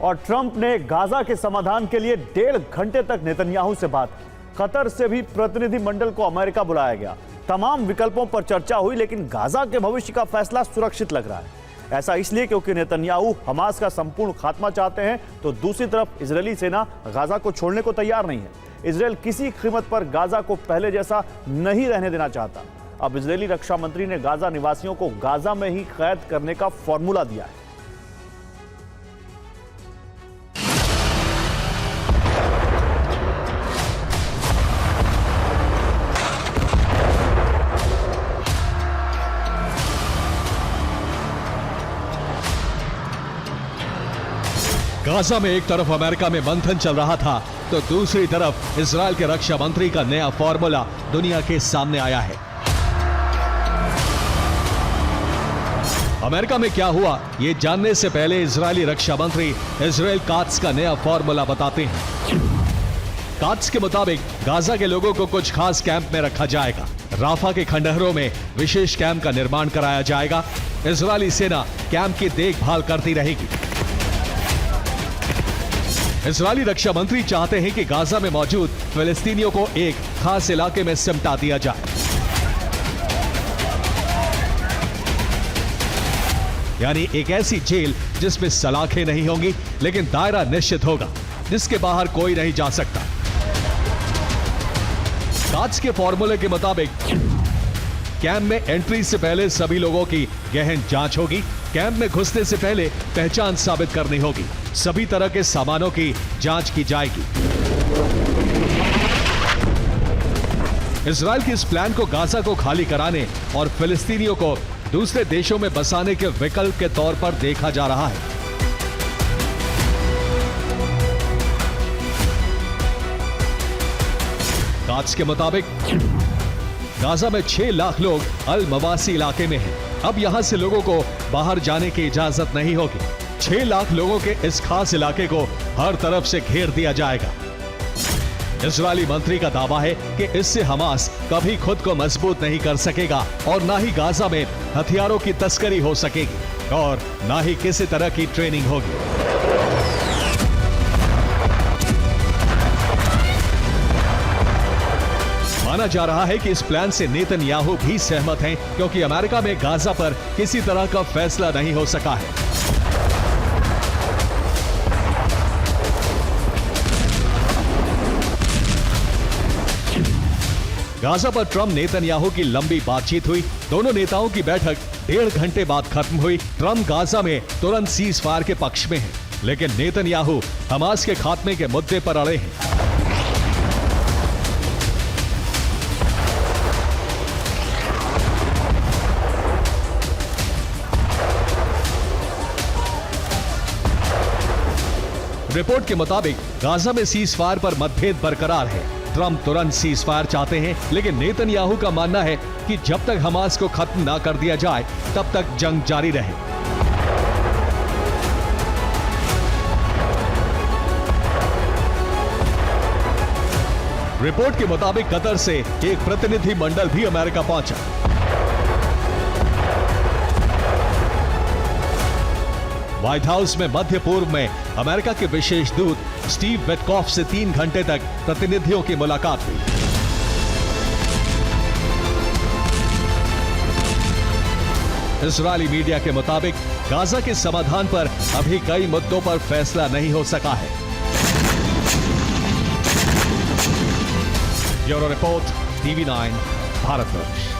और ट्रंप ने गाजा के समाधान के लिए 1.5 घंटे तक नेतन्याहू से बात की। कतर से भी प्रतिनिधिमंडल को अमेरिका बुलाया गया। तमाम विकल्पों पर चर्चा हुई, लेकिन गाजा के भविष्य का फैसला सुरक्षित लग रहा है। ऐसा इसलिए क्योंकि नेतन्याहू हमास का संपूर्ण खात्मा चाहते हैं, तो दूसरी तरफ इजरायली सेना गाजा को छोड़ने को तैयार नहीं है। इजरायल किसी कीमत पर गाजा को पहले जैसा नहीं रहने देना चाहता। अब इजरायली रक्षा मंत्री ने गाजा निवासियों को गाजा में ही कैद करने का फॉर्मूला दिया है। गाजा में एक तरफ अमेरिका में मंथन चल रहा था, तो दूसरी तरफ इजरायल के रक्षा मंत्री का नया फॉर्मूला दुनिया के सामने आया है। अमेरिका में क्या हुआ, ये जानने से पहले इजरायली रक्षा मंत्री इजराइल कात्स का नया फॉर्मूला बताते हैं। कात्स के मुताबिक गाजा के लोगों को कुछ खास कैंप में रखा जाएगा। राफा के खंडहरों में विशेष कैंप का निर्माण कराया जाएगा। इजरायली सेना कैंप की देखभाल करती रहेगी। इजरायली रक्षा मंत्री चाहते हैं कि गाजा में मौजूद फिलिस्तीनियों को एक खास इलाके में सिमटा दिया जाए, यानी एक ऐसी जेल जिसमें सलाखें नहीं होंगी, लेकिन दायरा निश्चित होगा जिसके बाहर कोई नहीं जा सकता। कात्स के फॉर्मूले के मुताबिक कैंप में एंट्री से पहले सभी लोगों की गहन जांच होगी। कैंप में घुसने से पहले पहचान साबित करनी होगी। सभी तरह के सामानों की जांच की जाएगी। इजरायल के इस प्लान को गाजा को खाली कराने और फिलिस्तीनियों को दूसरे देशों में बसाने के विकल्प के तौर पर देखा जा रहा है। कात्स के मुताबिक गाजा में 6 लाख लोग अल मवासी इलाके में हैं। अब यहां से लोगों को बाहर जाने की इजाजत नहीं होगी। 6 लाख लोगों के इस खास इलाके को हर तरफ से घेर दिया जाएगा। इजरायली मंत्री का दावा है कि इससे हमास कभी खुद को मजबूत नहीं कर सकेगा और ना ही गाजा में हथियारों की तस्करी हो सकेगी और ना ही किसी तरह की ट्रेनिंग होगी। माना जा रहा है कि इस प्लान से नेतन्याहू भी सहमत हैं, क्योंकि अमेरिका में गाजा पर किसी तरह का फैसला नहीं हो सका है। गाजा पर ट्रंप नेतन्याहू की लंबी बातचीत हुई। दोनों नेताओं की बैठक 1.5 घंटे बाद खत्म हुई। ट्रंप गाजा में तुरंत सीज फायर के पक्ष में है, लेकिन नेतन्याहू हमास के खात्मे के मुद्दे पर अड़े हैं। रिपोर्ट के मुताबिक गाजा में सीज फायर पर मतभेद बरकरार है। ट्रंप तुरंत सीज फायर चाहते हैं, लेकिन नेतन्याहू का मानना है कि जब तक हमास को खत्म ना कर दिया जाए तब तक जंग जारी रहे। रिपोर्ट के मुताबिक कतर से एक प्रतिनिधि मंडल भी अमेरिका पहुंचा। व्हाइट हाउस में मध्य पूर्व में अमेरिका के विशेष दूत स्टीव विटकॉफ से 3 घंटे तक प्रतिनिधियों की मुलाकात हुई। इजरायली मीडिया के मुताबिक गाजा के समाधान पर अभी कई मुद्दों पर फैसला नहीं हो सका है। Bureau report, TV9 Bharatvarsh.